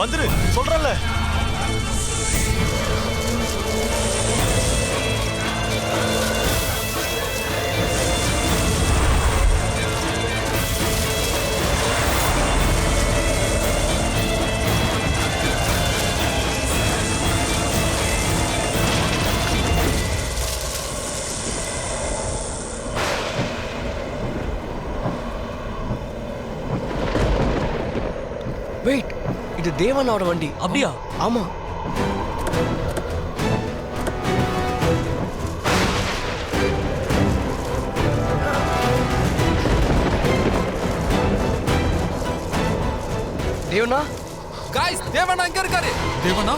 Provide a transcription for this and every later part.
வந்துரு சொல்றல. வெயிட், இது தேவனோட வண்டி. அப்படியா? ஆமா. தேவனா, गाइस தேவனா எங்க இருக்காரு? தேவனா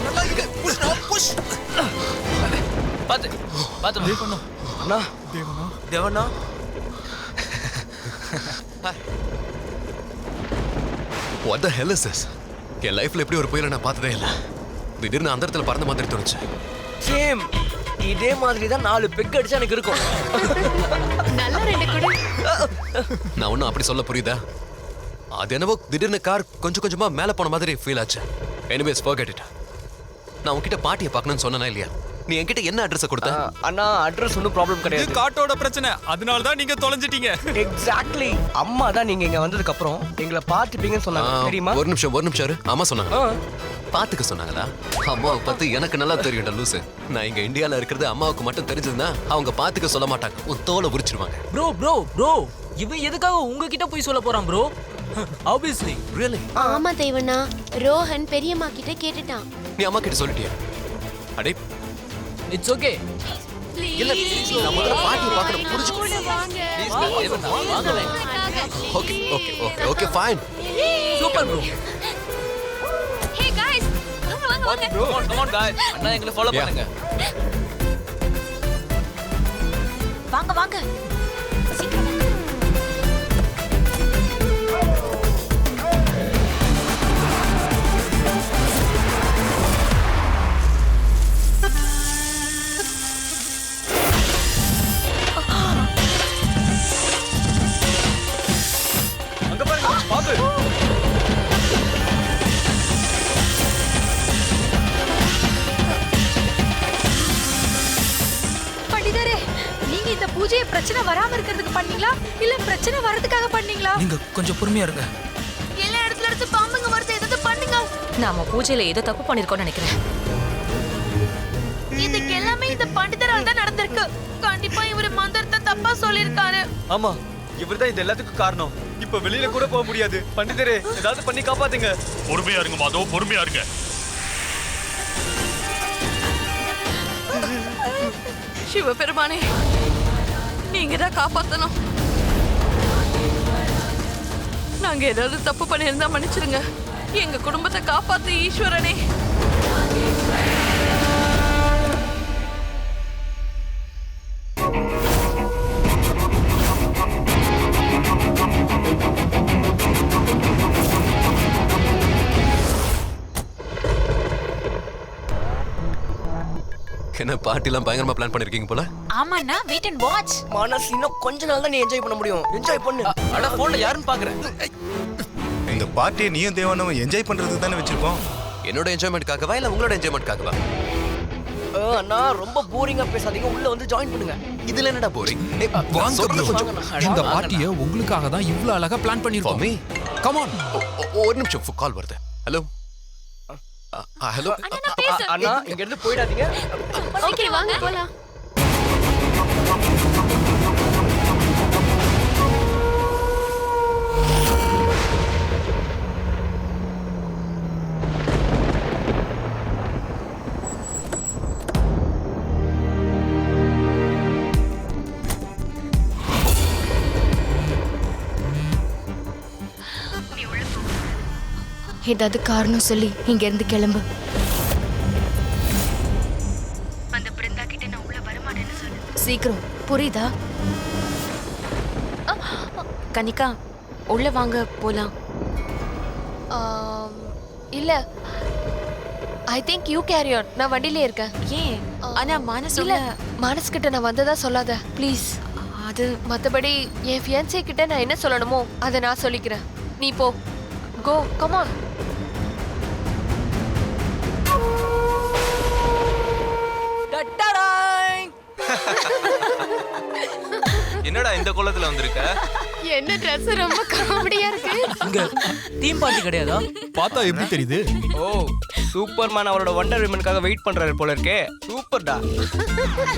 நல்லா இருக்கு. Push push. பாத்து பாத்து. தேவனா அண்ணா. தேவனா தேவனா. What the hell is this? என் லைஃப்ல எப்படி ஒரு புயலை நான் பார்த்ததே இல்லை. திடீர்னு அந்த இடத்துல பறந்த மாதிரி தோணுச்சு. சேம் இதே மாதிரி தான் 4 பெக் அடிச்சா எனக்கு இருக்கும். நல்லா ரெண்டு கூட. நான் ஒன்றும் அப்படி சொல்ல புரியுதா? அது என்னவோ திடீர்னு கார் கொஞ்சம் கொஞ்சமா மேலே போன மாதிரி ஃபீல் ஆச்சு. Anyways forget it. நான் உன்கிட்ட பாட்டியை பார்க்கணும்னு சொன்னேனா இல்லையா? நீ என்கிட்ட என்ன அட்ரஸ் கொடுத்த? அண்ணா அட்ரஸ் ஒன்றும் ப்ராப்ளம் கிடையாது. இது காட்டோட பிரச்சனை, அதனால தான் நீங்க தொலைஞ்சிட்டீங்க. எக்ஸாக்ட்லி. அம்மா தான் நீங்க இங்க வந்ததுக்கு அப்புறம் எங்களை பார்த்துப்பீங்கன்னு சொன்னாங்க தெரியுமா? ஒரு நிமிஷம் இரு. அம்மா சொன்னாங்க. பாத்துக்க சொன்னாங்களா? அம்மாவை பத்தி எனக்கு நல்லா தெரியும்டா லூசு. நான் இங்க இந்தியால இருக்கிறது அம்மாவுக்கு மட்டும் தெரிஞ்சதுன்னா அவங்க பாத்துக்க சொல்ல மாட்டாங்க. ஒரு தோலை உரிச்சிருவாங்க. ப்ரோ இவன் எதுக்காக உங்ககிட்ட போய் சொல்ல போறான் ப்ரோ? ஆப்வியஸ்லி. ரியலி? ஆமா தேவனா, ரோஹன் பெரியம்மா கிட்ட கேட்டுட்டான். நீ அம்மா கிட்ட சொல்லிட்டியா? அடே இட்ஸ் ஓகே. இல்ல நான் முதல்ல பாட்டியை பார்க்கணும். புரிஞ்சுக்கோ. Okay fine. Super bro. ஹே गाइस, வாங்க ப்ரோ கம் ஆன் गाइस, அண்ணா எங்களை ஃபாலோ பண்ணுங்க. வாங்க சீக்கிரம் வாங்க. அங்க பாருங்க பாம்பு. பண்டிதரே, நீங்க இந்த பூஜையை பிரச்சனை வராம இருக்கிறதுக்கு பண்ணீங்களா இல்ல பிரச்சனை வரதுக்காக பண்ணீங்களா? நீங்க கொஞ்சம் பொறுமையா இருங்க. எல்லா இடத்துல இருந்து பாம்புங்க வருது, ஏதாவது பண்ணுங்க. நாம பூஜையில ஏதோ தப்பு பண்ணிருக்கோம்னு நினைக்கிறேன். இதுக்கு எல்லாமே இந்த பண்டிதரால தான் நடந்திருக்கு. கண்டிப்பா இவரு மந்திரத்தை தப்பா சொல்லிருக்காரு. ஆமா, இவர்தான் இது எல்லாத்துக்கும் காரணம். இப்ப வெளியில கூட போக முடியாது. பண்டிதரே ஏதாவது பண்ணி காப்பாத்துங்க. பொறுமையா இருங்க மாதோ, பொறுமையா இருங்க. சிவபெருமானே, நீங்க தான் காப்பாத்தணும். நாங்க ஏதாவது தப்பு பண்ணியிருந்தா மன்னிச்சிருங்க. எங்க குடும்பத்தை காப்பாத்து ஈஸ்வரனே. என்ன பாட்டிலாம் பயங்கரமா பிளான் பண்ணிருக்கீங்க போல. ஆமாண்ணா, வெயிட் அண்ட் வாட்ச். மனசு இன்னும் கொஞ்ச நாள் தான் நீ என்ஜாய் பண்ண முடியும். என்ஜாய் பண்ணு. அட போன்ல யாருன்னு பாக்குறேன். இந்த பார்ட்டியை நீயும் தேவனும் என்ஜாய் பண்றதுக்கு தானே வச்சிருக்கோம். என்னோட என்ஜாய்மெண்ட்காகவா இல்ல உங்களோட என்ஜாய்மெண்ட்காகவா? அண்ணா ரொம்ப போரிங்கா பேசாதீங்க. உள்ள வந்து ஜாயின் பண்ணுங்க. இதுல என்னடா போரிங்? இந்த பார்ட்டியை உங்களுக்காக தான் இவ்ளோ அழகா பிளான் பண்ணிருக்கோம். Come on. ஒரு நிமிஷம் கால் வருது. ஹலோ ஹலோ அண்ணா இங்க இருந்து போயிடாதீங்க. சீக்கிரம் வாங்க போலாம். ஏதாவது காரணம் சொல்லி இங்க இருந்து கிளம்பு. அந்த பிருந்தா கிட்ட நான் உள்ள வரமாட்டேன்னு சொல்லு. சீக்கிரம், புரியுதா? கனிகா உள்ள வாங்க போலாம். இல்ல, I think you carry on. நான் வண்டியிலே இருக்கேன். ஏன்? ஆனா மனசு இல்ல, மனசு கிட்ட நான் வந்ததா சொல்லாத ப்ளீஸ். அது மத்தபடி என் ஃபியான்சே கிட்ட நான் என்ன சொல்லணுமோ அதை நான் சொல்லிக்கிறேன். நீ போ. கோ, கம் ஆன். என்னடா இந்த கோலத்துல வந்திருக்க? என்ன Dress ரொம்ப காமெடியா இருக்கு. இங்க தீம் பார்ட்டி கிடையாதா? பார்த்தா எப்படி தெரியுது? ஓ, சூப்பர்மேன் அவரோட வண்டர் விமனுக்காக வெயிட் பண்றாரு போல இருக்கே. சூப்பர்டா.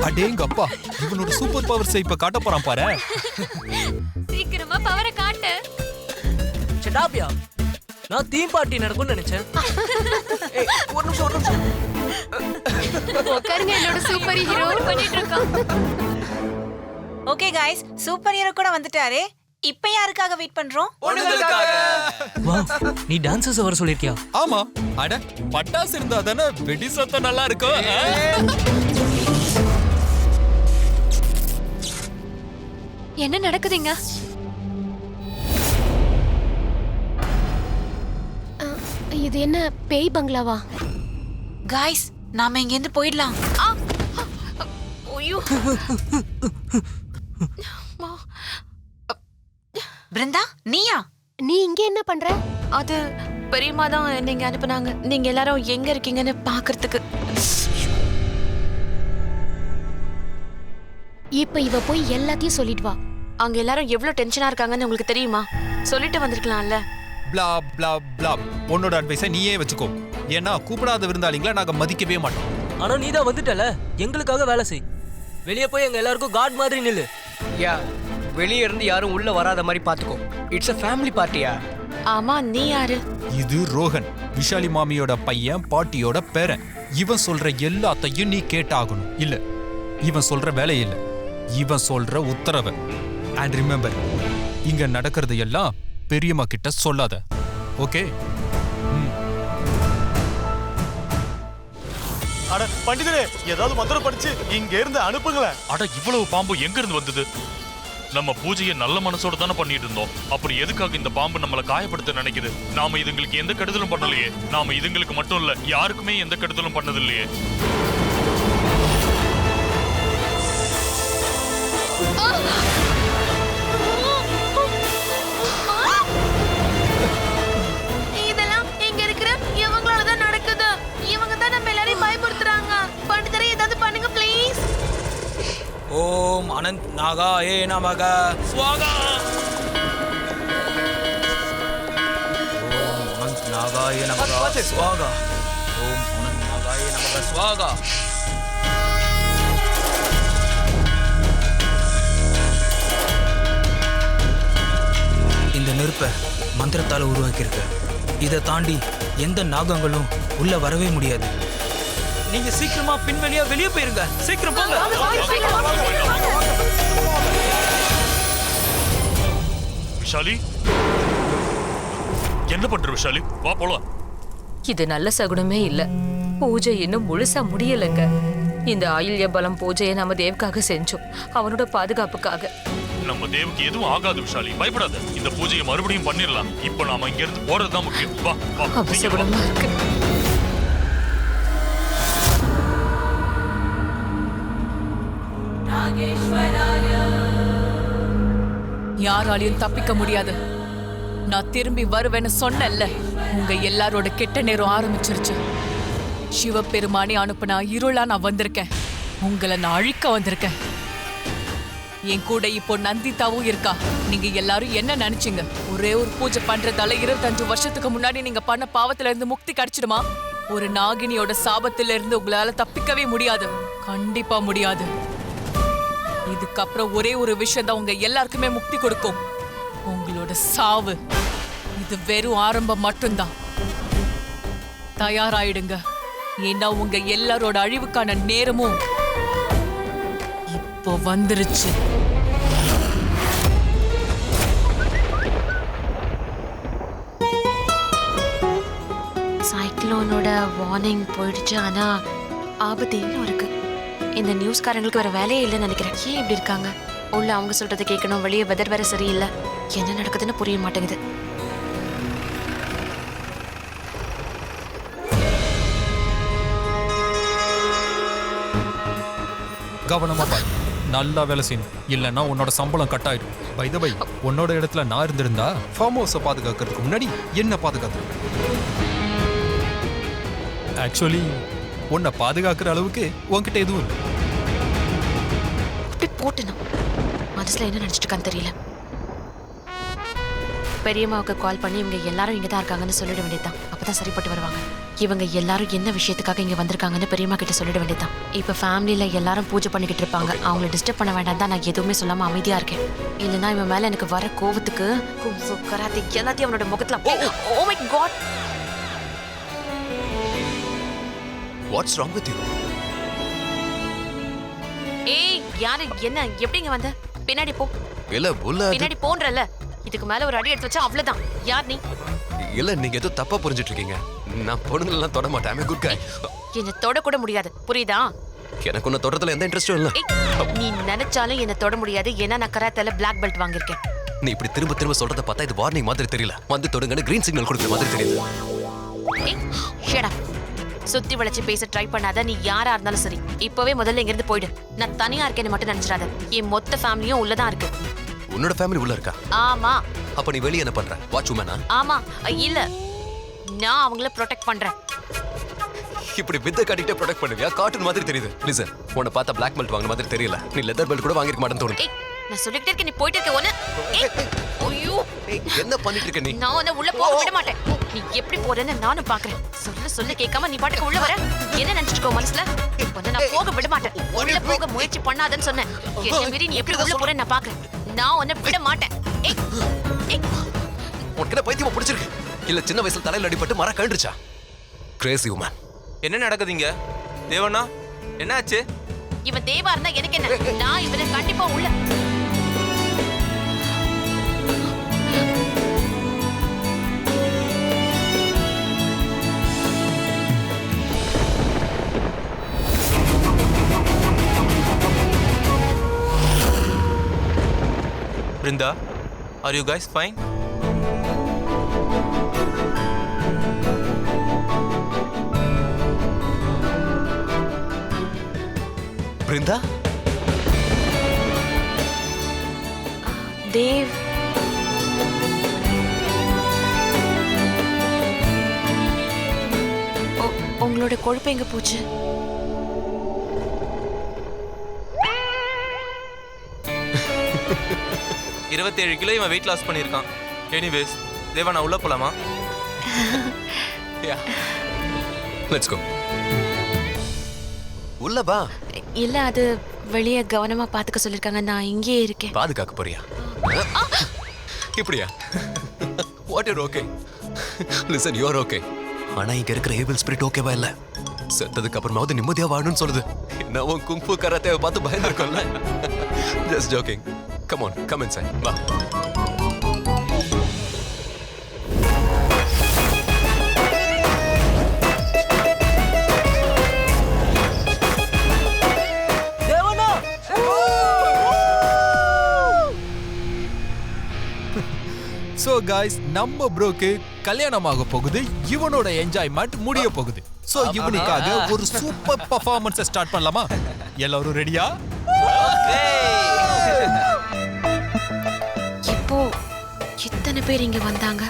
அடேங்க அப்பா, இவனோட சூப்பர் பவர்ஸை இப்ப காட்ட போறான் பாரு. சீக்கிரமா பவரை காட்டு. சடாபியா, நான் தீம் பார்ட்டி நடக்கும்னு நினைச்சேன். ஏய், ஒரு நிமிஷம். உட்காருங்க, என்னோட சூப்பர் ஹீரோ பண்ணிட்டு இருக்கான். ஓகே गाइस, சூப்பர் ஹீரோ கூட வந்துட்டாரே. இப்போ யாருக்காக வெயிட் பண்றோம்? நீ டான்சர்ஸ் வர சொல்லிருக்கியா? ஆமா. அட, பட்டாசு இருந்தா தானே வெடி சத்தம் நல்லா இருக்கும். என்ன நடக்குதுங்க? இது என்ன பேய் பங்களாவா? गाइस, நாம இங்க இருந்து போயிடலாம். ஐயோ. பிருந்தா, நீயா? நீ இங்க என்ன பண்ற? அது பெரியம்மா தான் நீங்க அனுப்புனாங்க. நீங்க எல்லாரும் எங்க இருக்கீங்கன்னு பாக்குறதுக்கு. இப்ப இவ போய் எல்லாத்தையும் சொல்லிட்டு வா. அங்க எல்லாரும் எவ்வளவு டென்ஷனா இருக்காங்கன்னு உங்களுக்கு தெரியுமா? சொல்லிட்டு வந்திருக்கலாம்ல. பிளா பிளா பிளா. உன்னோட அட்வைஸை நீயே வச்சுக்கோ. ஏன்னா கூப்பிடாத விருந்தாளிங்களை நாங்க மதிக்கவே மாட்டோம். ஆனா நீ தான் வந்துட்டல, எங்களுக்காக வேலை செய். வெளியே போய் எங்க எல்லாருக்கும் காட் மாதிரி நில்லு. யா, வெளியே இருந்து யாரும் உள்ள வராத மாதிரி பாத்துக்கோ. இட்ஸ் a ஃபேமிலி பார்ட்டியா. ஆமா, நீ யாரு? இது ரோஹன், விஷாலி மாமியோட பையன், பாட்டியோட பேரன். இவன் சொல்ற எல்லாத்தையும் நீ கேட்டாகணும். இல்ல, இவன் சொல்ற வேலை இல்ல, இவன் சொல்ற உத்தரவு. அண்ட் ரிமெம்பர், இங்க நடக்கிறது எல்லாம் பெரியம்மா கிட்ட சொல்லாத. ஓகே? அட பண்டிதரே, ஏதாவது மந்திரம் படிச்சு இங்க இருந்து அனுப்புங்களேன். அட, இவ்வளவு பாம்பு எங்க இருந்து வந்தது? நம்ம பூஜையை நல்ல மனசோட தானே பண்ணிட்டு இருந்தோம். அப்புறம் எதுக்காக இந்த பாம்பு நம்மளை காயப்படுத்த நினைக்குது? நாம இதுங்களுக்கு எந்த கெடுதலும் பண்ணலையே. நாம இதுங்களுக்கு மட்டும் இல்ல, யாருக்குமே எந்த கெடுதலும் பண்ணது இல்லையே. இதெல்லாம் இங்க இருக்கிற இவங்களால தான் நடக்குது. இவங்க தான் நம்ம எல்லாரையும் பயமுறுத்துறாங்க. பண்டிதரே, ஏதாவது பண்ணுங்க ப்ளீஸ். ஓம் அனந்த் நாகாயே நமக ஸ்வாகா. ஓம் அனந்த் நாகாயே நமக ஸ்வாகா. ஓம் அனந்த் நாகாயே நமக ஸ்வாகா. இந்த நெருப்பை மந்திரத்தால உருவாக்கியிருக்க. இதை தாண்டி எந்த நாகங்களும் உள்ள வரவே முடியாது. நீங்க சீக்கிரமா பின்வெளியா வெளியே போயிருங்க. சீக்கிரம் போங்க. விஷாலி, என்ன பண்ற விஷாலி? வா போலாம். இது நல்ல சகுனமே இல்ல. பூஜை இன்னும் முழுசா முடியலங்க. இந்த ஆயுள்ய பலம் பூஜையை நம்ம தேவுக்காக செஞ்சோம், அவனோட பாதுகாப்புக்காக. நம்ம தேவுக்கு எதுவும் ஆகாது விஷாலி, பயப்படாத. இந்த பூஜையை மறுபடியும் பண்ணிடலாம். இப்போ நாம இங்க இருந்து போறதுதான் முக்கியம். வா வா. அபசகுனமா இருக்கு. யாராலையும் தப்பிக்க முடியாது. நான் திரும்பி வருவேன்னு சொன்னேன்ல. உங்க எல்லாரோட கெட்ட நேரம் ஆரம்பிச்சிருச்சு. சிவபெருமானே அனுப்புனா இருளா நான் வந்திருக்கேன். உங்களை நான் அழிக்க வந்திருக்கேன். என் கூட இப்போ நந்திதாவும் இருக்கா. நீங்க எல்லாரும் என்ன நினைச்சீங்க? ஒரே ஒரு பூஜை பண்றதால 25 வருஷத்துக்கு முன்னாடி நீங்க பண்ண பாவத்துல இருந்து முக்தி கிடைச்சிடுமா? ஒரு நாகினியோட சாபத்தில இருந்து உங்களால தப்பிக்கவே முடியாது. கண்டிப்பா முடியாது. இதுக்கப்புறம் ஒரே ஒரு விஷயம் தான் உங்க எல்லாருக்குமே முக்தி கொடுக்கும், உங்களோட சாவு. இது வெறும் ஆரம்பம் மட்டும்தான். தயாராயிடுங்க. ஏன்னா உங்க எல்லாரோட அழிவுக்கான நேரமும் இப்போ வந்துருச்சு. சைக்ளோனோட வார்னிங் போயிடுச்சு. ஆனா ஆபத்து இன்னும் இருக்கு. இந்த நியூஸ்காரங்களுக்கு வேற வேலையே இல்லைன்னு நினைக்கிறேன். ஏன் இப்படி இருக்காங்க? உள்ள அவங்க சொல்றதை கேட்கணும், வெளியே வெதர் வேற சரியில்லை. என்ன நடக்குதுன்னு புரிய மாட்டேங்குது. கவனமா பாரு. நல்லா வேலை செய்யணும், இல்லைன்னா உன்னோட சம்பளம் கட் ஆயிடும். பை த பை, உன்னோட இடத்துல நான் இருந்திருந்தா ஃபார்ம் ஹவுஸை பாதுகாக்கிறதுக்கு முன்னாடி என்ன பாதுகாத்துருப்பேன். ஆக்சுவலி உன்னை பாதுகாக்கிற அளவுக்கு உன்கிட்ட எதுவும் இல்லை. அப்படி போட்டுனா மனசுல என்ன நினைச்சிட்டு இருக்கான்னு தெரியல. பெரியம்மாவுக்கு கால் பண்ணி இவங்க எல்லாரும் இங்க தான் இருக்காங்கன்னு சொல்லிட வேண்டியதுதான். அப்பதான் சரிப்பட்டு வருவாங்க. இவங்க எல்லாரும் என்ன விஷயத்துக்காக இங்க வந்திருக்காங்கன்னு பெரியம்மா கிட்ட சொல்லிட வேண்டியதுதான். இப்ப ஃபேமிலியில எல்லாரும் பூஜை பண்ணிக்கிட்டு இருப்பாங்க. அவங்கள டிஸ்டர்ப் பண்ண வேண்டாம் தான் நான் எதுவுமே சொல்லாம அமைதியா இருக்கேன். இல்லைன்னா இவன் மேல எனக்கு வர கோவத்துக்கு கும்ஃபு, கராத்தே எல்லாத்தையும் அவனோட முகத்துல oh my God. What's wrong with you? ஏய் யாரு என்ன எப்படிங்க வந்த? பின்னாடி போ. இல்ல உள்ள பின்னாடி போன்றல. இதுக்கு மேல ஒரு அடி எடுத்து வச்சா அவ்வளவுதான். யார் நீ? இல்ல நீங்க ஏதோ தப்பா புரிஞ்சிட்டு இருக்கீங்க. நான் பொண்ணுங்களெல்லாம் தொட மாட்டேன். I'm a good guy. என்ன தொட கூட முடியாது, புரியுதா? எனக்கு உன்னை தொடறதுல எந்த இன்ட்ரெஸ்டும் இல்ல. நீ நினைச்சாலும் என்ன தொட முடியாது. ஏன்னா நான் கராத்தேல பிளாக் பெல்ட் வாங்கியிருக்கேன். நீ இப்படி திரும்ப திரும்ப சொல்றத பார்த்தா இது வார்னிங் மாதிரி தெரியல, வந்து தொடுங்கன்னு கிரீன் சிக்னல் கொடுக்குற மாதிரி தெரியுது. Shut up. சுத்தி வளைச்சு பேச ட்ரை பண்ணாத. நீ யாரா இருந்தாலும் சரி, இப்பவே முதல்ல இங்க இருந்து போயிடு. நான் தனியா இருக்கேன்னு மட்டும் நினைச்சிடாத. என் மொத்த ஃபேமிலியும் உள்ளதான் இருக்கு. உன்னோட ஃபேமிலி உள்ள இருக்கா? ஆமா. அப்ப நீ வெளிய என்ன பண்ற? வாட்ச் உமனா? ஆமா. இல்ல, நான் அவங்கள ப்ரொடெக்ட் பண்றேன். இப்படி வித்த காட்டிட்டே ப்ரொடெக்ட் பண்ணுவியா? கார்ட்டூன் மாதிரி தெரியுது. லிசன், உன்னை பார்த்தா பிளாக் பெல்ட் வாங்குற மாதிரி தெரியல. நீ லெதர் பெல்ட் கூட வாங்கிருக்க மாட்டேன்னு தோணுது. நான் சொல்லிட்டே இருக்கேன், நீ போயிட்டு இருக்க. ஒண்ணு ஐயோ என்ன பண்ணிட்டு இருக்க நீ? நான் உன்னை உள்ள போக விட மாட்டேன். நீ எப்படி போறேன்னு நானும் பாக்குறேன். சொல்ல கேட்காம நீ பாட்டுக்கு உள்ள வர. என்ன நினைச்சிட்டு இருக்கோ மனசுல? உன்னை நான் போக விட மாட்டேன். உள்ள போக முயற்சி பண்ணாதன்னு சொன்னேன். என்ன மீறி நீ எப்படி உள்ள போறேன்னு நான் பாக்குறேன். நான் உன்னை விட மாட்டேன். உனக்கு பைத்தியமா பிடிச்சிருக்கு இல்ல? சின்ன வயசுல தலையில அடிபட்டு மர கண்டுச்சா? Crazy woman. என்ன நடக்குதுங்க? தேவண்ணா என்னாச்சு? இவன் தேவா இருந்தா எனக்கு என்ன? நான் இவனை கண்டிப்பா உள்ள. Brinda, are you guys fine? Brinda? Dev, உங்களோட கொழுப்பு எங்க போச்சு? இருபத்தேழு கிலோ இவன் வெயிட் லாஸ் பண்ணியிருக்கான். எனிவேஸ், தேவா நான் உள்ள போலாமா? Let's go. உள்ள வா. இல்ல, அது வெளியே கவனமா பாத்துக்க சொல்லிருக்காங்க. நான் இங்கேயே இருக்கேன். பாதுகாக்க போறியா? இப்படியா? What your okay? Listen, you are okay. ஆனா இங்க இருக்கிற ஏபிள் ஸ்பிரிட் ஓகேவா இல்ல? செத்ததுக்கு அப்புறமாவது நிம்மதியா வாழணும்னு சொல்லுது. என்ன உன் குங்ஃபு கராத்தேவை பார்த்து பயந்துருக்கோம்ல? Just joking. Come on, come inside. வா. சோ காய்ஸ், நம்ம ப்ரோக்கு கல்யாணமாக போகுது. இவனோட என்ஜாய்மெண்ட் முடிய போகுது. சோ இவனுக்காக ஒரு சூப்பர் பெர்ஃபார்மன்ஸ் ஸ்டார்ட் பண்ணலாமா? எல்லாரும் ரெடியா? இப்போ இத்தனை பேர் இங்க வந்தாங்க.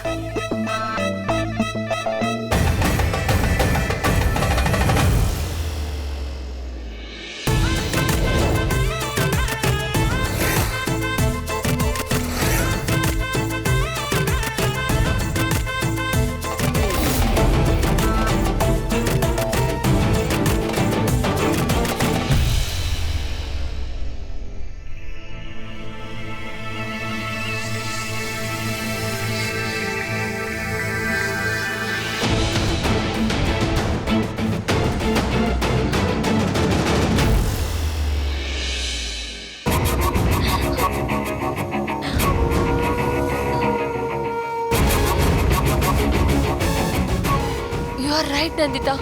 யூ ஆர் ரைட் நந்திதா,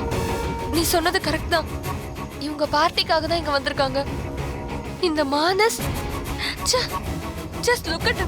நீ சொன்னது கரெக்ட் தான். இவங்க பார்ட்டிக்காக தான் இங்க வந்திருக்காங்க. இந்த மானஸ், ஜஸ்ட் லுக் அட்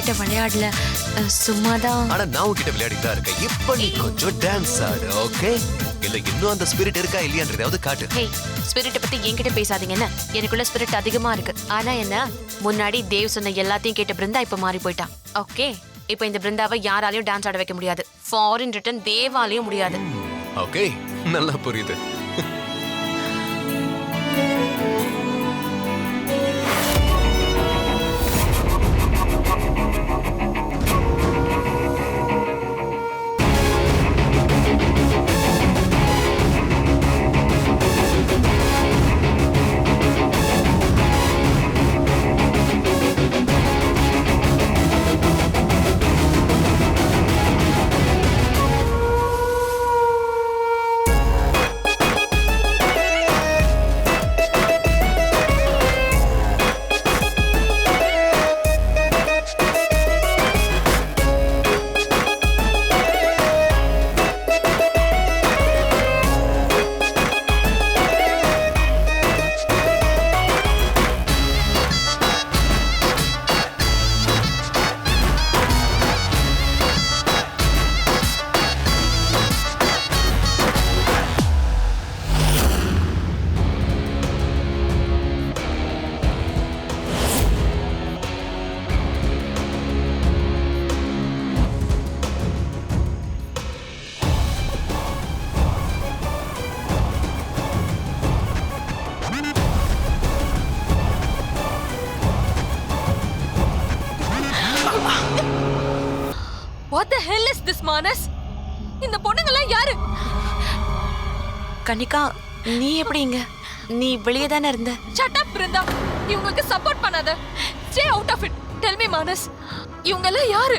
உங்ககிட்ட விளையாடல, சும்மாதான். ஆனா நான் உன்கிட்ட விளையாடிட்டு தான் இருக்கேன். இப்ப நீ கொஞ்சம் டான்ஸ் ஆடு, ஓகே? இல்ல இன்னும் அந்த ஸ்பிரிட் இருக்கா இல்லையான்றதாவது காட்டு. ஹே, ஸ்பிரிட்டை பத்தி என்கிட்ட பேசாதீங்க என்ன? எனக்குள்ள ஸ்பிரிட் அதிகமா இருக்கு. ஆனா என்ன, முன்னாடி தேவ் சொன்ன எல்லாத்தையும் கேட்ட பிருந்தா இப்ப மாறி போயிட்டா. ஓகே, இப்ப இந்த பிருந்தாவை யாராலையும் டான்ஸ் ஆட வைக்க முடியாது. ஃபாரின் ரிட்டர்ன் தேவாலையும் முடியாது. ஓகே, நல்லா புரியுது. What the hell is this, Manas? இந்த பொண்ணுங்கலாம் யாரு? கனிகா, நீ எப்படி இங்க? நீ வெளியே தானே இருந்த. Shut up, Brinda. இவங்களுக்கு சப்போர்ட் பண்ணாத. Stay out of it. Tell me, Manas. இவங்கலாம் யாரு?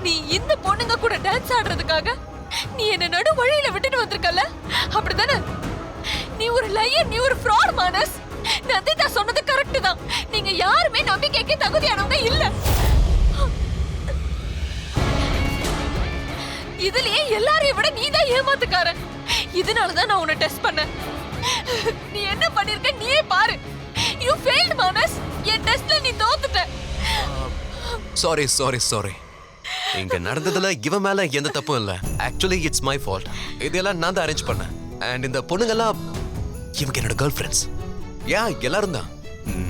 நீ இந்த பொண்ணுங்க கூட டான்ஸ் ஆடுறதுக்காக நீ என்ன நடு வழியில விட்டுட்டு வந்திருக்கல? அப்படிதானே? நீ ஒரு லயர், நீ ஒரு fraud, மானஸ். நந்திதா சொன்னது கரெக்ட் தான். நீங்க யாருமே நம்பிக்கைக்கு தகுதியானவங்க இல்ல. இதுலயே எல்லாரையும் விட நீதான் ஏமாத்துக்காரன். இதனாலதான் நான் உன்னை டெஸ்ட் பண்ணேன். நீ என்ன பண்ணிருக்க நீயே பாரு. You failed, Manas. என் டெஸ்ட்ல நீ தோத்துட்ட. சாரி. இங்க நடந்ததுல இவன் மேல எந்த தப்பும் இல்ல. Actually it's my fault. இதெல்லாம் நான் தான் அரேஞ்ச் பண்ணேன். அண்ட் இந்த பொண்ணுங்கெல்லாம் இவங்க என்னோட கேர்ள் ஃப்ரெண்ட்ஸ். எல்லாரும் தான்.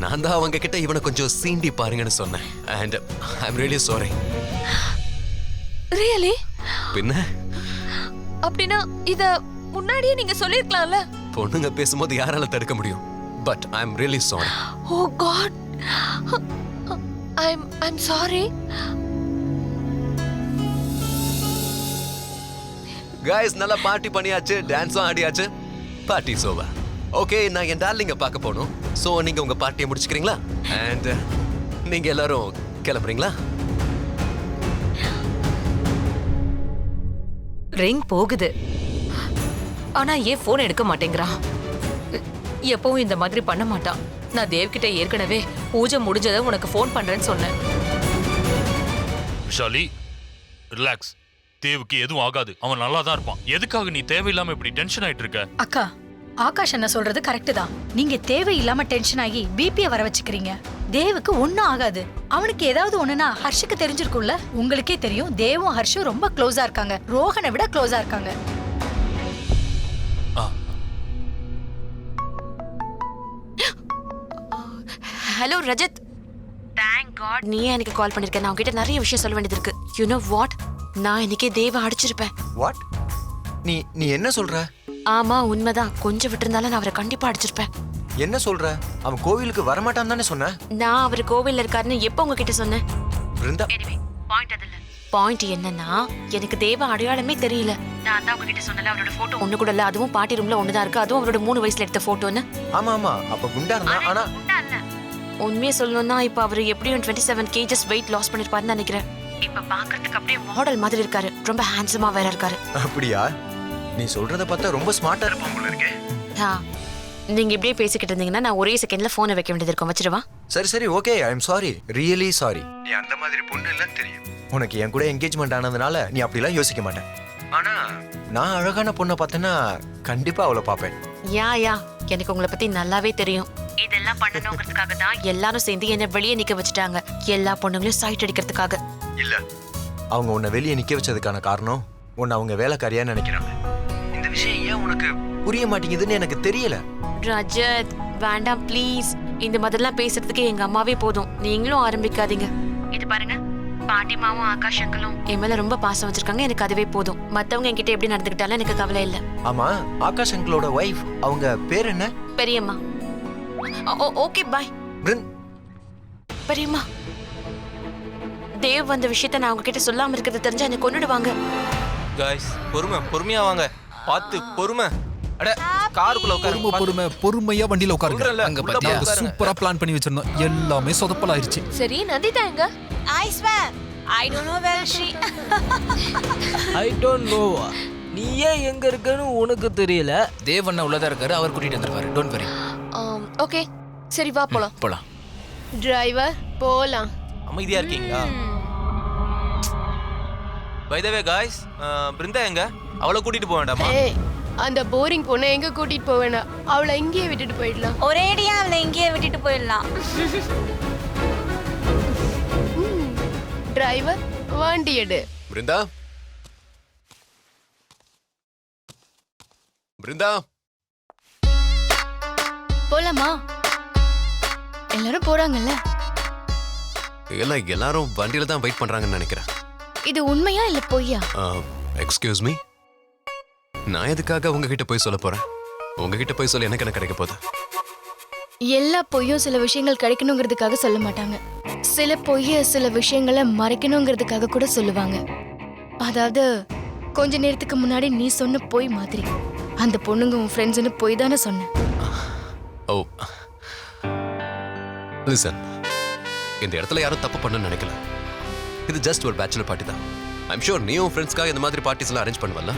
நான் தான் அவங்க கிட்ட இவனை கொஞ்சம் சீண்டி பாருங்கன்னு சொன்னேன். And I am really sorry. Really? பின்ன அப்படினா இத முன்னாடியே நீங்க சொல்லிருக்கலாம்ல. பொண்ணுங்க பேசும்போது யாரால தடுக்க முடியும்? But I am really sorry. Oh God. I'm sorry. Guys, நல்லா பார்ட்டி பண்ணியாச்சு, டான்ஸும் ஆடியாச்சு. Party over. ஓகே, நான் என் டார்லிங்க பார்க்க போகணும். ஸோ நீங்க உங்க பார்ட்டியை முடிச்சுக்கிறீங்களா? அண்ட் நீங்க எல்லாரும் கிளம்புறீங்களா? ரிங் போகுது. ஆனா ஏன் போன் எடுக்க மாட்டேங்கிறான்? எப்பவும் இந்த மாதிரி பண்ண மாட்டான். நான் தேவ்கிட்ட ஏற்கனவே பூஜை முடிஞ்சதை உனக்கு போன் பண்றேன்னு சொன்னேன். விஷாலி, ரிலாக்ஸ். தேவுக்கு எதுவும் ஆகாது. அவன் நல்லா தான் இருப்பான். எதுக்காக நீ தேவையில்லாம இப்படி டென்ஷன் ஆயிட்டு இருக்க? அக்கா, ஆகாஷ் என்ன சொல்றது கரெக்ட் தான். நீங்க தேவையில்லாம டென்ஷன் ஆகி பிபியை வர வச்சுக்கிறீங்க. தேவுக்கு ஒன்னும் ஆகாது. அவனுக்கு ஏதாவது ஒண்ணுனா ஹர்ஷுக்கு தெரிஞ்சிருக்கும்ல. உங்களுக்கே தெரியும், தேவும் ஹர்ஷும் ரொம்ப க்ளோஸா இருக்காங்க. ரோஹனை விட க்ளோஸா இருக்காங்க. ஹலோ ரஜத். தேங்க் காட் நீ எனக்கு கால் பண்ணிருக்க. நான் உன்கிட்ட நிறைய விஷயம் சொல்ல வேண்டியது இருக்கு. யூ நோ வாட், நான் இன்னைக்கே தேவ அடிச்சிருப்பேன். வாட்? நீ என்ன சொல்ற? ஆமா, உண்மைதான். கொஞ்சம் விட்டுருந்தாலும் நான் அவரை கண்டிப்பா அடிச்சிருப்பேன். என்ன சொல்ற? அவன் கோவிலுக்கு வரமாட்டான்னு தானே சொன்ன? நான் அவர் கோவில்ல இருக்காருன்னு எப்போ உங்ககிட்ட சொன்னேன்? பிருந்தா, பாயிண்ட் என்னன்னா, எனக்கு தேவ அடையாளமே தெரியல. நான் தான் உங்ககிட்ட சொன்னல, அவரோட போட்டோ ஒண்ணு கூட இல்ல. அதுவும் பாட்டி ரூம்ல ஒண்ணுதான் இருக்கு. அதுவும் அவரோட 3 வயசுல எடுத்த போட்டோன்னு. ஆமா, அப்ப குண்டா இருந்தா. ஆனா உண்மையை சொல்லணும்னா இப்ப அவரு எப்படியும் 27 kgs வெயிட் லாஸ் பண்ணிருப்பாருன்னு நினைக்கிறேன். இப்ப பாக்குறதுக்கு அப்படியே மாடல் மாதிரி இருக்காரு. ரொம்ப ஹேண்ட்ஸமா வேற இருக்காரு. அப்படியா? நீ சொல்றத பார்த்தா ரொம்ப ஸ்மார்ட்டா இருப்பான் போல இருக்கே. நீங்க இப்படியே பேசிக்கிட்டு இருந்தீங்கன்னா நான் ஒரே செகண்ட்ல போனை வைக்க வேண்டியது இருக்கும். வச்சிருவா? சரி, okay. I am sorry, really sorry. நீ அந்த மாதிரி பொண்ணு இல்ல தெரியும். உனக்கு என் கூட என்கேஜ்மெண்ட் ஆனதுனால நீ அப்படிலாம் யோசிக்க மாட்டேன். ஆனா நான் அழகான பொண்ணை பார்த்தேன்னா கண்டிப்பா அவளை பார்ப்பேன். யா எனக்கு உங்களை பத்தி நல்லாவே தெரியும். இதெல்லாம் பண்ணணுங்கிறதுக்காக தான் எல்லாரும் சேர்ந்து என்ன வெளியே நிக்க வச்சுட்டாங்க. எல்லா பொண்ணுங்களையும் சைட் அடிக்கிறதுக்காக. இல்ல அவங்க உன்னை வெளியே நிக்க வச்சதுக்கான காரணம் உன்னை அவங்க வேலைக்காரியா நினைக்கிறாங்க. இந்த விஷயம் ஏன் உனக்கு புரிய மாட்டேங்குதுன்னு எனக்கு தெரியல. ரஜத் வேண்டாம் ப்ளீஸ். இந்த மாதிரிலாம் பேசுறதுக்கு எங்க அம்மாவே போதும். நீங்களும் ஆரம்பிக்காதீங்க. இது பாருங்க, பாட்டிமாவும் ஆகாஷ் அங்கிளும் என் மேல ரொம்ப பாசம் வச்சிருக்காங்க. எனக்கு அதுவே போதும். மத்தவங்க என்கிட்ட எப்படி நடந்துக்கிட்டாலும் எனக்கு கவலை இல்ல. ஆமா, ஆகாஷ் அங்கிளோட வைஃப் அவங்க பேர் என்ன? பெரியம்மா. Okay bye. பெரியம்மா, தேவ் வந்த விஷயத்த நான் உங்ககிட்ட சொல்லாம இருக்கிறது தெரிஞ்சா என்ன கொன்னுடுவாங்க. காய்ஸ் பொறுமையா வாங்க. பார்த்து பொறுமை. அட காருக்குள்ள உட்காருங்க. பொறுமையா வண்டியில உட்காருங்க. அங்க பாத்தியா சூப்பரா பிளான் பண்ணி வச்சிருந்தோம். எல்லாமே சொதப்பலாயிருச்சு. சரி நந்திதா எங்க? I swear, I don't know where she. I don't know. நீ ஏன் எங்க இருக்கன்னு உனக்கு தெரியல. தேவண்ணா உள்ளதா இருக்காரு, அவர் கூட்டிட்டு வந்துருவாரு. Don't worry. ஓகே சரி வா போலாம். போலாம். டிரைவர் போலாம். அமைதியா இருக்கீங்களா? By the way guys, Brinda எங்க? அவளை கூட்டிட்டு போக வேண்டாமா? ஏய், அந்த போரிங் பொண்ணை எங்க கூட்டிட்டு போக வேணாம். அவளை இங்கேயே விட்டுட்டு போயிடலாம். ஒரேடியா அவளை இங்கேயே விட்டுட்டு போயிடலாம். டிரைவர் வண்டி எடு. பிருந்தா, பிருந்தா போலாமா? எல்லாரும் போறாங்கல்ல? எல்லாரும் வண்டியில தான் வெயிட் பண்றாங்கன்னு நினைக்கிறேன். இது உண்மையா இல்ல பொய்யா? எக்ஸ்கியூஸ் மீ, நான் எதுக்காக உங்ககிட்ட போய் சொல்ல போறேன்? உங்ககிட்ட போய் சொல்ல எனக்கு என்ன கிடைக்க போகுது? எல்லா பொய்யும் சில விஷயங்கள் கிடைக்கணுங்கிறதுக்காக சொல்ல மாட்டாங்க. சில பொய்ய சில விஷயங்களை மறைக்கணுங்கிறதுக்காக கூட சொல்லுவாங்க. அதாவது கொஞ்ச நேரத்துக்கு முன்னாடி நீ சொன்ன பொய் மாதிரி அந்த பொண்ணுங்க உன் ஃப்ரெண்ட்ஸ்னு பொய் தானே சொன்ன. ஓ லிசன், இந்த இடத்துல யாரும் தப்பு பண்ணணும்னு நினைக்கல. இது ஜஸ்ட் ஒரு பேச்சுலர் பார்ட்டி தான். ஐம் ஷூர் நீ உன் ஃப்ரெண்ட்ஸ்க்காக இந்த மாதிரி பார்ட்டிஸ்லாம் அரேஞ்ச் பண்ணுவல்ல.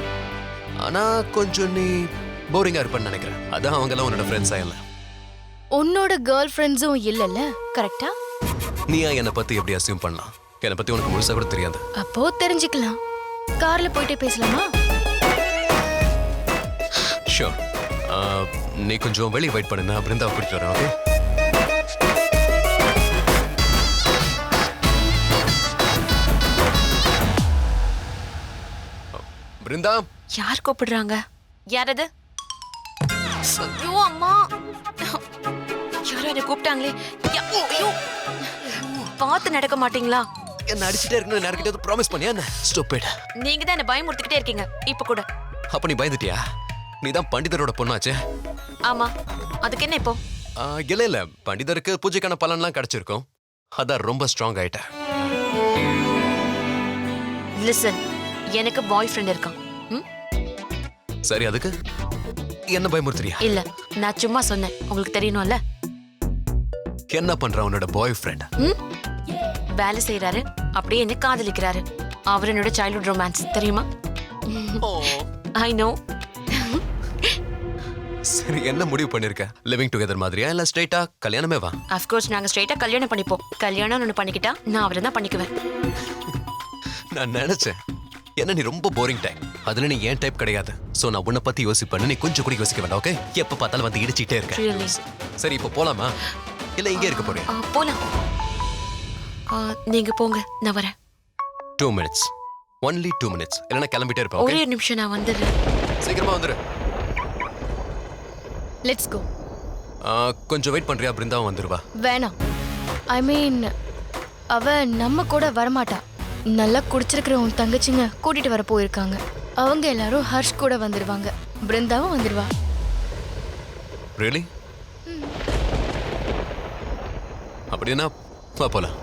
ஆனா கொஞ்சம் நீ போரிங்கா இருப்பேன்னு நினைக்கிறேன். அதான் அவங்கெல்லாம் உன்னோட ஃப்ரெண்ட்ஸா இல்லை. உன்னோட கேர்ள் ஃப்ரெண்ட்ஸும் இல்லைல்ல, கரெக்டா? நீயா என்னை பத்தி எப்படி அசியூம் பண்ணலாம்? என்னை பத்தி உனக்கு முழுசா கூட தெரியாது. அப்போ தெரிஞ்சுக்கலாம். கார்ல போயிட்டே பேசலாமா? ஷூர். நீ கொஞ்சம் வெளியே வெயிட் பண்ணு, நான் பிருந்தாவை கூட்டிட்டு வரேன். ஓகே? பிருந்தா, யார் கூப்பிடுறாங்க? யார் அது? ஐயோ அம்மா, யாரோ என்ன கூப்பிட்டாங்களே. ஐயோ, பார்த்து நடக்க மாட்டீங்களா? என்ன அடிச்சுட்டே இருக்கணும். யார்கிட்ட ப்ராமிஸ் பண்ணியா என்ன? ஸ்டூபிட். நீங்க தான் என்ன பயமுறுத்திக்கிட்டே இருக்கீங்க இப்ப கூட. அப்ப நீ பயந்துட்டியா? நீ தான் பண்டிதரோட பொண்ணாச்சே. ஆமா, அதுக்கு என்ன இப்போ? இல்ல பண்டிதருக்கு பூஜைக்கான பலன்லாம் கிடைச்சிருக்கும். அதான் ரொம்ப ஸ்ட்ராங் ஆயிட்ட. லிசன், எனக்கு பாய் ஃப்ரெண்ட் இருக்கான். சரி, அதுக்கு என்ன பயமுறுத்துறியா? இல்ல, நான் சும்மா சொன்னேன். உங்களுக்கு தெரியணும்ல. என்ன பண்ற உன்னோட பாய் ஃப்ரெண்ட்? வேலை செய்யறாரு, அப்படியே என்ன காதலிக்கிறாரு. அவர் என்னோட சைல்ட்ஹுட் ரொமான்ஸ், தெரியுமா? I know. சரி, என்ன முடிவு பண்ணிருக்க? லிவிங் டுகெதர் மாதிரியா இல்ல ஸ்ட்ரைட்டா கல்யாணமே வா? ஆஃப் கோர்ஸ் நாங்க ஸ்ட்ரைட்டா கல்யாணம் பண்ணிப்போம். கல்யாணம் ஒன்னு பண்ணிக்கிட்டா நான் அவரை தான் பண்ணிக்குவேன். நான் நினைச்சேன் என்ன நீ ரொம்ப போரிங் டைப். அதுல நீ ஏன் டைப் கிடையாது. சோ நான் உன்னை பத்தி யோசிப்பேன்னு நீ கொஞ்சம் கூட யோசிக்க வேண்டாம். ஓகே? எப்ப பார்த்தாலும் வந்து இடிச்சிட்டே இருக்க. சரி, இப்போ போலாமா இல்ல இங்கே இருக்க போறியா? போலாம். நீங்க போங்க, நான் வரேன். 2 minutes. Only 2 minutes. இல்லனா கிளம்பிட்டே இருப்பேன். ஒரே நிமிஷம், நான் வந்துடுறேன். சீக்கிரமா வந்துரு. Let's go. கொஞ்சம் வெயிட் பண்றியா? பிருந்தாவும் வந்துருவா. வேணாம். ஐ மீன் அவ நம்ம கூட வரமாட்டா. நல்லா குடிச்சிருக்கிற உன் தங்கச்சிங்க கூட்டிட்டு வர போயிருக்காங்க. அவங்க எல்லாரும் ஹர்ஷ் கூட வந்துருவாங்க. பிருந்தாவும் வந்துருவா. Really? அப்படின்னா வா போலாம்.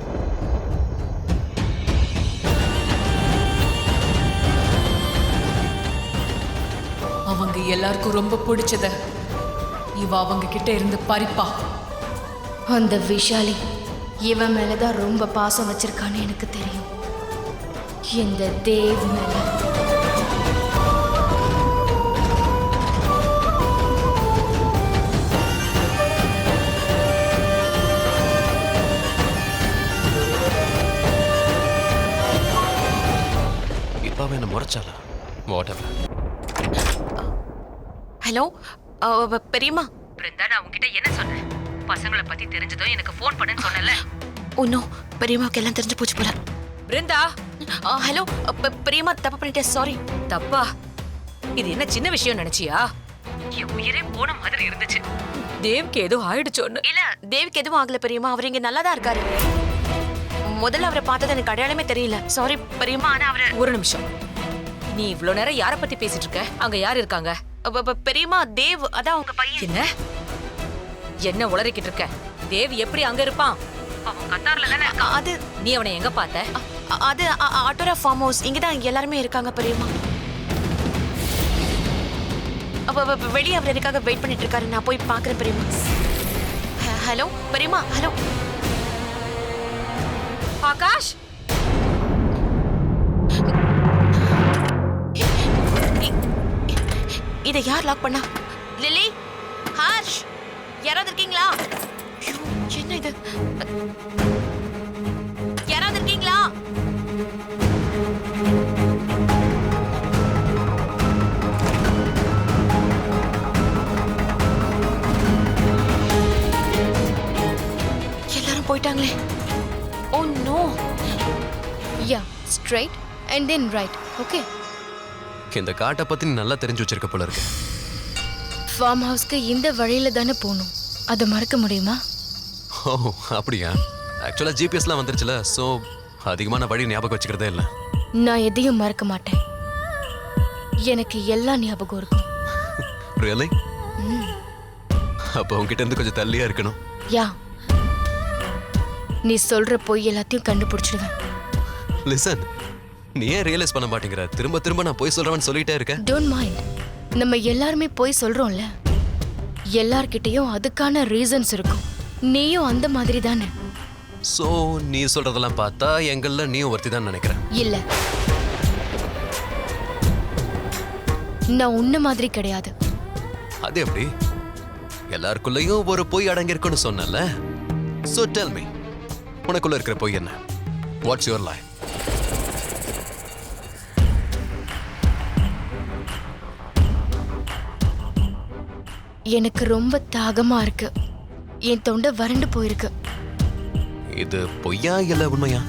அவங்க எல்லாருக்கும் ரொம்ப பிடிச்சத இவ அவங்க கிட்ட இருந்து பறிப்பா. அந்த விஷாலி இவன் மேலதான் ரொம்ப பாசம் வச்சிருக்கான்னு எனக்கு தெரியும். இந்த தேவ் மேல. இப்ப என்ன முறைச்சாலா? வாட்டெவர். ஹலோ பெரியம்மா. பிருந்தா, நான் உங்ககிட்ட என்ன சொன்னேன்? பசங்களை பத்தி தெரிஞ்சதும் எனக்கு ஃபோன் பண்ணுன்னு சொன்னல. ஒன்னும் பெரியம்மாவுக்கு எல்லாம் தெரிஞ்சு போச்சு போல. பிருந்தா, ஹலோ பெரியம்மா, தப்பு பண்ணிட்டேன், சாரி. தப்பா? இது என்ன சின்ன விஷயம் நினைச்சியா? என் உயிரே போன மாதிரி இருந்துச்சு. தேவ்க்கு ஏதோ ஆயிடுச்சோன்னு. இல்ல, தேவிக்கு எதுவும் ஆகல பெரியம்மா, அவர் இங்க நல்லா தான் இருக்காரு. முதல்ல அவரை பார்த்தது எனக்கு அடையாளமே தெரியல. சாரி பெரியம்மா. ஆனா அவரு ஒரு நிமிஷம். நீ இவ்ளோ நேரம் யார பத்தி பேசிட்டு இருக்க? அங்க யார் இருக்காங்க? பெரியம்மா, தேவ், அதான் உங்க பையன். என்ன என்ன உளறிக்கிட்டு இருக்க? தேவ் எப்படி அங்க இருப்பான்? அவன் கத்தார்ல தானே இருக்கான். அது நீ அவனை எங்க பார்த்த? அது ஆட்டோரா ஃபார்ம் ஹவுஸ். இங்கதான் எல்லாருமே இருக்காங்க பெரியம்மா. வெளியே அவர் எனக்காக வெயிட் பண்ணிட்டு இருக்காரு. நான் போய் பாக்குறேன் பெரியம்மா. ஹலோ பெரியம்மா, ஹலோ. ஆகாஷ், இதை யார் லாக் பண்ணா? லிலி, ஹர்ஷ், யாராவது இருக்கீங்களா? ஐயோ, என்ன இது? யாராவது இருக்கீங்களா? எல்லாரும் போயிட்டாங்களே. Oh no. Yeah, straight and then right. Okay. இந்த காட்டை பத்தி நீ நல்லா தெரிஞ்சு வச்சிருக்க போல இருக்கு. ஃபார்ம் ஹவுஸ்க்கு இந்த வழியில தானே போகணும். அதை மறக்க முடியுமா? ஓ அப்படியா? ஆக்சுவலா ஜிபிஎஸ்லாம் வந்துருச்சுல, ஸோ அதிகமான வழி ஞாபகம் வச்சுக்கிறதே இல்லை. நான் எதையும் மறக்க மாட்டேன். எனக்கு எல்லாம் ஞாபகம் இருக்கும். ரியலி? அப்போ உங்ககிட்ட இருந்து கொஞ்சம் தள்ளியா இருக்கணும். யா, நீ சொல்ற பொய் எல்லாத்தையும் கண்டுபிடிச்சிடுவேன். லிசன், நீ ஏன் ரியலைஸ் பண்ண மாட்டேங்கிற? திரும்ப திரும்ப நான் போய் சொல்றேன்னு சொல்லிட்டே இருக்கேன். Don't mind. நம்ம எல்லாருமே போய் சொல்றோம்ல, எல்லார்கிட்டயும் அதுக்கான ரீசன்ஸ் இருக்கும். நீயும் அந்த மாதிரி தானே? சோ நீ சொல்றதெல்லாம் பார்த்தா எங்கள்ல நீயும் ஒருத்தி தான் நினைக்கிறேன். இல்ல, நான் உன்ன மாதிரி கிடையாது. அது எப்படி? எல்லாருக்குள்ளயும் ஒரு பொய் அடங்கியிருக்குன்னு சொன்னல. சோ டெல் மீ, உனக்குள்ள இருக்கிற பொய் என்ன? வாட்ஸ் யுவர் லை? எனக்கு ரொம்ப தாகமா இருக்கு. என் தொண்டை வறண்டு போயிருக்கு. இது பொய்யா இல்ல உண்மையா?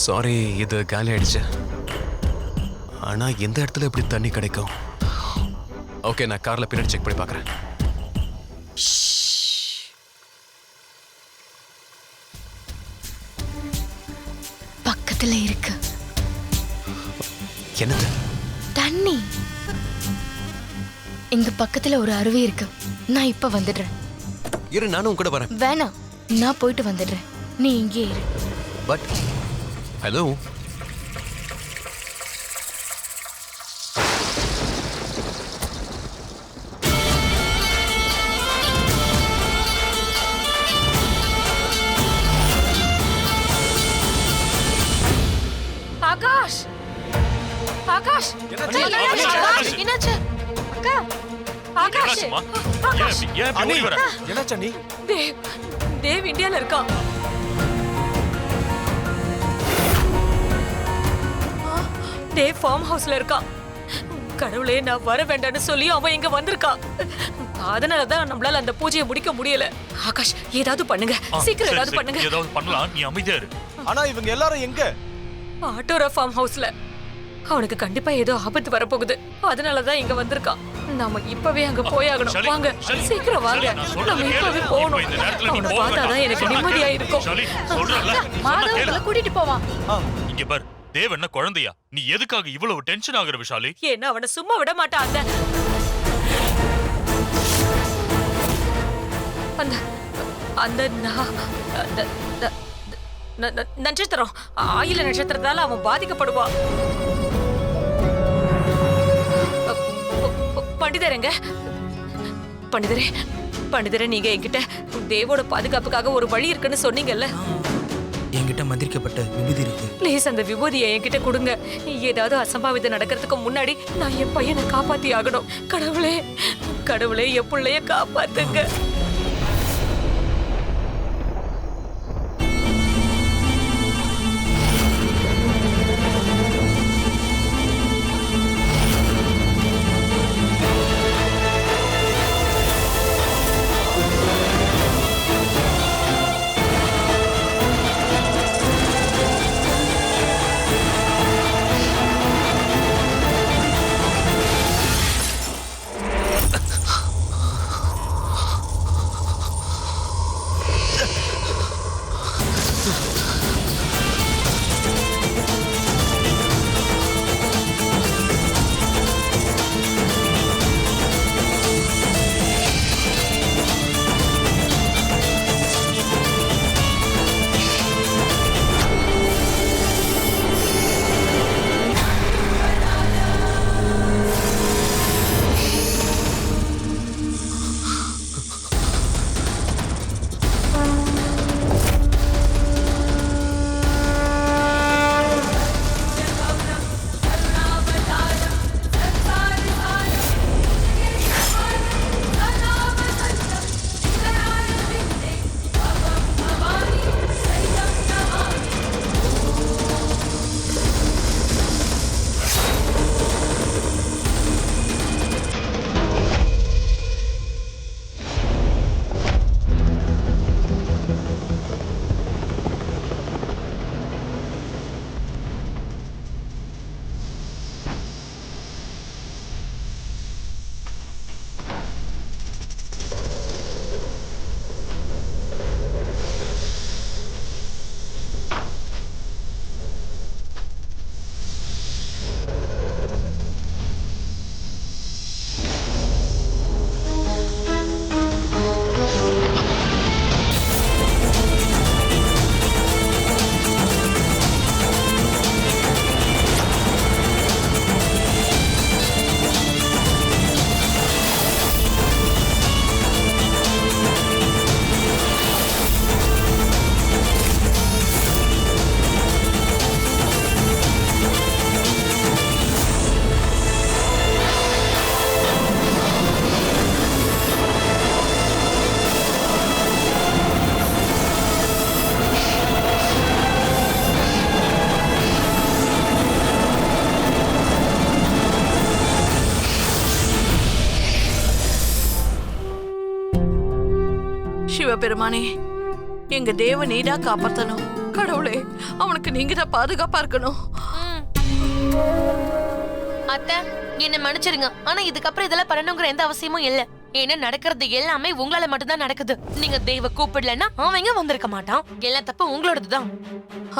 சாரி, இது காலி ஆயிடுச்சு. ஆனா எந்த இடத்துல எப்படி தண்ணி கிடைக்கும்? ஓகே, நான் கார்ல பின்னாடி செக் பண்ணி பார்க்கறேன். பக்கத்துல இருக்கு. என்னது? தண்ணி. இங்க பக்கத்துல ஒரு அருவி இருக்கு. நான் இப்ப வந்துடுறேன். இரு, நானும் உன் கூட வரேன். வேணாம், நான் போயிட்டு வந்துடுறேன். நீ இங்கே இரு. பட் ஹலோ, ஆகாஷ், ஆகாஷ், என்னாச்சு? அக்கா, ஆகாஷ், என்னாச்சு நீ? தேவ் இந்தியால இருக்கான். தேவ் ஃபார்ம் ஹவுஸ்ல இருக்கான். கடவுளே, நான் வர வேண்டாம்னு சொல்லி அவன் இங்க வந்திருக்கான். அதனாலதான் நம்மளால அந்த பூஜையை முடிக்க முடியல. ஆகாஷ், ஏதாவது பண்ணுங்க, சீக்கிரம் ஏதாவது பண்ணுங்க. ஏதாவது பண்ணலாம், நீ அமைதியா இரு. ஆனா இவங்க எல்லாரும் எங்க? ஆட்டோரா ஃபார்ம் ஹவுஸ்ல. அவனுக்கு கண்டிப்பா ஏதோ ஆபத்து வரப்போகுது. அதனாலதான் இங்க வந்திருக்கான். நாம இப்பவே அங்க போயாகணும். வாங்க, சீக்கிரம் வாங்க. நம்ம இப்பவே போகணும். அவனை பார்த்தாதான் எனக்கு நிம்மதியா இருக்கும். மாதவர்களை கூட்டிட்டு போவான். இங்க பார், தேவ் என்ன குழந்தையா? நீ எதுக்காக இவ்வளவு டென்ஷன் ஆகுற விஷாலி? ஏன்னா அவனை சும்மா விட மாட்டான். அந்த அந்த நட்சத்திரம், ஆயில நட்சத்திரத்தால அவன் பாதிக்கப்படுவான். பண்டிதரங்க, பண்டிதரே, பண்டிதரே, நீங்க என்கிட்ட தேவோட பாதுகாப்புக்காக ஒரு வழி இருக்குன்னு சொன்னீங்கல்ல. என்கிட்ட மந்திரிக்கப்பட்ட விபூதி இருக்கு. ப்ளீஸ் அந்த விபூதியை என்கிட்ட கொடுங்க. ஏதாவது அசம்பாவிதம் நடக்கிறதுக்கு முன்னாடி நான் என் பையனை காப்பாத்தி ஆகணும். கடவுளே, கடவுளே, என் பிள்ளைய காப்பாத்துங்க. சிவபெருமானே, எங்க தேவ நீடா காப்பாத்தணும். கடவுளே, அவனுக்கு நீங்க தான் பாதுகாப்பா இருக்கணும். அத்தை என்ன மன்னிச்சிருங்க, ஆனா இதுக்கப்புறம் இதெல்லாம் பண்ணணுங்கிற எந்த அவசியமும் இல்ல. ஏன்னா நடக்கிறது எல்லாமே உங்களால மட்டும்தான் நடக்குது. நீங்க தேவ கூப்பிடலன்னா அவங்க வந்திருக்க மாட்டான். எல்லாம் தப்பு உங்களோடதுதான்.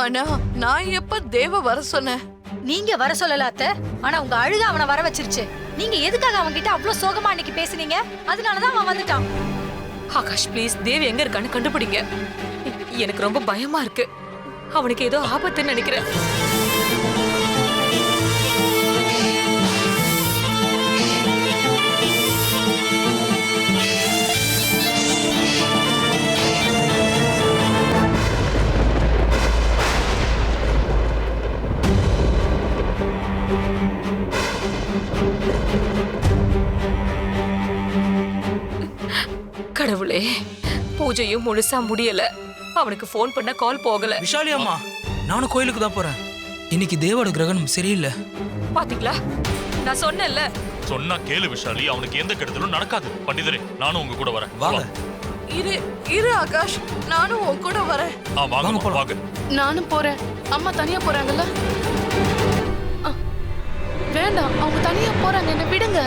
ஆனா நான் எப்ப தேவ வர சொன்னேன்? நீங்க வர சொல்லல அத்தை, ஆனா உங்க அழுக அவனை வர வச்சிருச்சு. நீங்க எதுக்காக அவன் கிட்ட அவ்வளவு சோகமா அன்னைக்கு பேசுனீங்க? அதனாலதான் அவன் வந்துட்டான். ஆகாஷ் ப்ளீஸ், தேவ் எங்க இருக்கான்னு கண்டுபிடிங்க. எனக்கு ரொம்ப பயமா இருக்கு. அவனுக்கு ஏதோ ஆபத்துன்னு நினைக்கிறேன். கடவுளே, பூஜையும் முழுசா முடியல. அவனுக்கு போன் பண்ண கால் போகல. விஷாலி அம்மா, நானும் கோயிலுக்கு தான் போறேன். இன்னைக்கு தேவோட கிரகணம் சரியில்லை. பாத்தீங்களா, நான் சொன்னேன்ல. சொன்னா கேளு விஷாலி, அவனுக்கு எந்த கெடுதலும் நடக்காது. பண்டிதரே, நானும் உங்க கூட வரேன். வாங்க. இரு ஆகாஷ், நானும் உன் கூட வரேன். வாங்க வாங்க. நானும் போறேன். அம்மா தனியா போறாங்கல்ல? வேண்டாம், அவங்க தனியா போறாங்க, என்ன விடுங்க.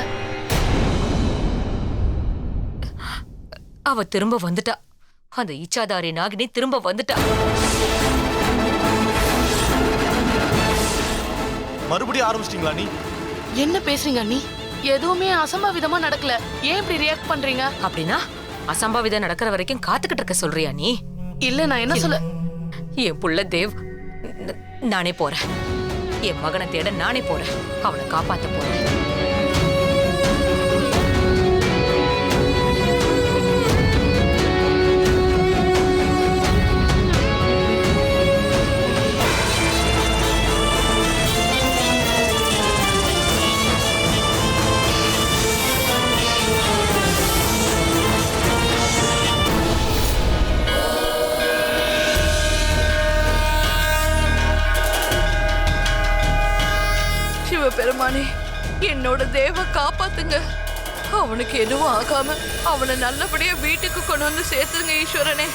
அவ திரும்ப வந்துட்டா. அந்த இச்சாதாரி நாகினி திரும்ப வந்துட்டா. மறுபடியும் ஆரம்பிச்சிட்டீங்களா நீ? என்ன பேசுறீங்க நீ? எதுவுமே அசம்பாவிதமா நடக்கல. ஏன் இப்படி ரியாக்ட் பண்றீங்க? அப்படின்னா அசம்பாவிதம் நடக்கிற வரைக்கும் காத்துக்கிட்டு இருக்க சொல்றியா நீ? இல்ல, நான் என்ன சொல்ல, என் புள்ள தேவ், நானே போறேன். என் மகனை தேட நானே போறேன். அவனை காப்பாத்த போறேன். சிவபெருமானே, என்னோட தேவ காப்பாத்துங்க. அவனுக்கு எதுவும் ஆகாம அவனை நல்லபடியா வீட்டுக்கு கொண்டு வந்து சேர்த்துங்க ஈஸ்வரனே.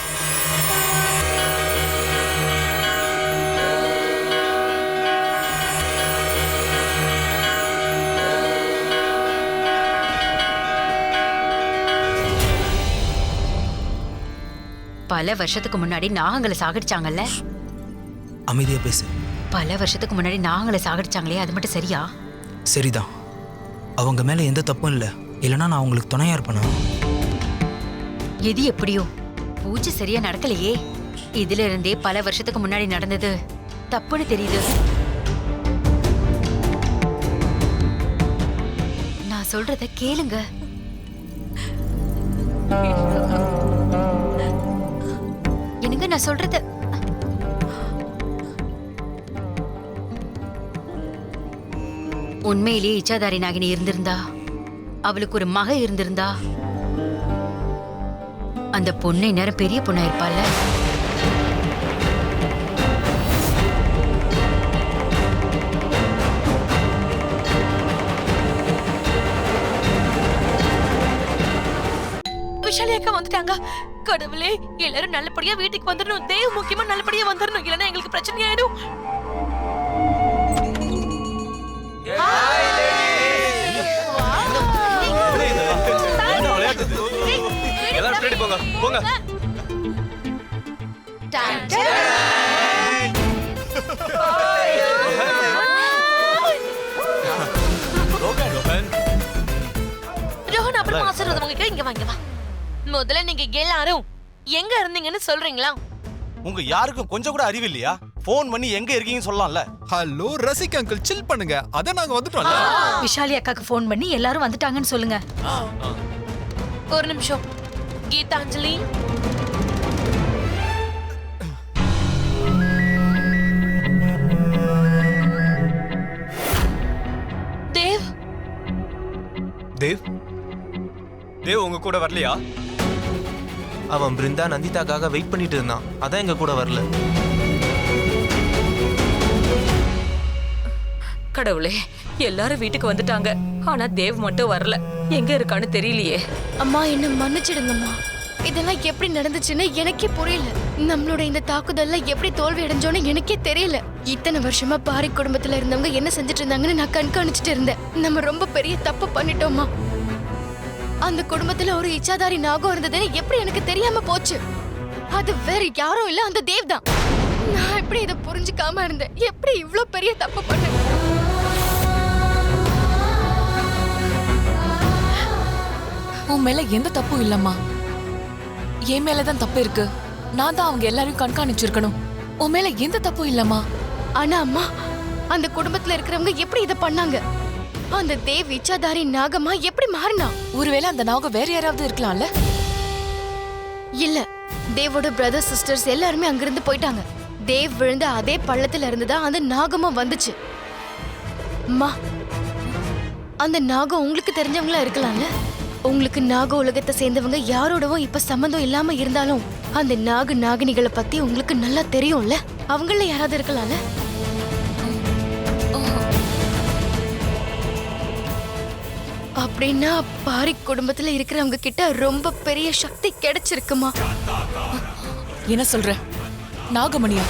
பல வருஷத்துக்கு முன்னாடி நாகங்களை சாகடிச்சாங்கல்ல? அமைதியா பேசு. பல வருஷத்துக்கு முன்னாடி நாகங்களை சாகடிச்சாங்களே, அது மட்டும் சரியா? சரிதான், அவங்க மேல எந்த தப்பும் இல்லை. இல்லைன்னா நான் அவங்களுக்கு துணையா இருப்பேனா? எது எப்படியோ பூஜை சரியா நடக்கலையே. இதுல இருந்தே பல வருஷத்துக்கு முன்னாடி நடந்தது தப்புன்னு தெரியுது. நான் சொல்றத கேளுங்க. என்னங்க நான் சொல்றது? உண்மையிலேயே இச்சாதாரி நாகினி இருந்திருந்தா, அவளுக்கு ஒரு மக இருந்திருந்தா, அந்த பொண்ணு நேரம் பெரிய பொண்ணா இருப்பாள். விஷாலி அக்கா வந்துட்டாங்க. கடவுளே, எல்லாரும் நல்லபடியா வீட்டுக்கு வந்துடணும். தேவ் முக்கியமா நல்லபடியா வந்துடணும், இல்லைன்னா எங்களுக்கு பிரச்சனை ஆயிடும். எல்லாரும் பின்னாடி போங்க போங்க. ரோஹன், அப்புறம் ஆசீர்வாதம் உங்களுக்கு. இங்க வாங்க வா. முதல்ல நீங்க எல்லாரும் எங்க இருந்தீங்கன்னு சொல்றீங்களா? உங்க யாருக்கும் கொஞ்சம் கூட அறிவு இல்லையா? போன் பண்ணி எங்க இருக்கீங்கன்னு சொல்லலாம்ல. ஹலோ ரசிக் அங்கிள், சில் பண்ணுங்க. அத நாங்க வந்துட்டோம்ல. விஷாலி அக்காக்கு ஃபோன் பண்ணி எல்லாரும் வந்துட்டாங்கன்னு சொல்லுங்க. ஒரு நிமிஷம். கீதாஞ்சலி, தேவ். தேவ் தேவ் உங்க கூட வரலையா? அவன் பிருந்தா நந்திதாக்காக வெயிட் பண்ணிட்டு இருந்தான். அதான் எங்க கூட வரல. கடவுளே, எல்லாரும் வீட்டுக்கு வந்துட்டாங்க. ஆனா தேவ் மட்டும் வரல. எங்க இருக்கான்னு தெரியலையே. அம்மா, என்ன மன்னிச்சிடுங்கம்மா. இதெல்லாம் எப்படி நடந்துச்சுன்னு எனக்கே புரியல. நம்மளோட இந்த தாக்குதல்ல எப்படி தோல்வி அடைஞ்சோன்னு எனக்கே தெரியல. இத்தனை வருஷமா பாரி குடும்பத்துல இருந்தவங்க என்ன செஞ்சுட்டு இருந்தாங்கன்னு நான் கண்காணிச்சுட்டு இருந்தேன். நம்ம ரொம்ப பெரிய தப்பு பண்ணிட்டோமா? அந்த குடும்பத்துல ஒரு இச்சாதாரி நாகம் இருந்ததுன்னு எப்படி எனக்கு தெரியாம போச்சு? அது வேற யாரும் இல்ல, அந்த தேவ் தான். நான் எப்படி இதை புரிஞ்சுக்காம இருந்தேன்? எப்படி இவ்ளோ பெரிய தப்பு பண்ணேன்? உன் மேல எந்த தப்பும் இல்லம்மா. என் மேலதான் தப்பு இருக்கு. நான் தான் அவங்க எல்லாரையும் கண்காணிச்சிருக்கணும். உன் மேல எந்த தப்பும் இல்லம்மா. ஆனா அம்மா, அந்த குடும்பத்துல இருக்கிறவங்க எப்படி இதை பண்ணாங்க? அந்த தேவ் இச்சாதாரி நாகமா எப்படி மாறினா? ஒருவேளை அந்த நாகம் வேற யாராவது இருக்கலாம்ல? இல்ல, தேவோட பிரதர் சிஸ்டர்ஸ் எல்லாருமே அங்கிருந்து போயிட்டாங்க. தேவ் விழுந்த அதே பள்ளத்துல இருந்துதான் அந்த நாகமும் வந்துச்சு. அம்மா, அந்த நாகம் உங்களுக்கு தெரிஞ்சவங்களா இருக்கலாம்ல? உங்களுக்கு நாக உலகத்தை சேர்ந்தவங்க யாரோடவும் இப்ப சம்மந்தம் இல்லாம இருந்தாலும் அந்த நாகினிகளை பத்தி உங்களுக்கு நல்லா தெரியும்ல? அவங்கள யாராவது இருக்கலாம்ல? அப்படின்னா பாரி குடும்பத்துல இருக்கிறவங்க கிட்ட ரொம்ப பெரிய சக்தி கிடைச்சிருக்குமா? என்ன சொல்ற? நாகமணியா?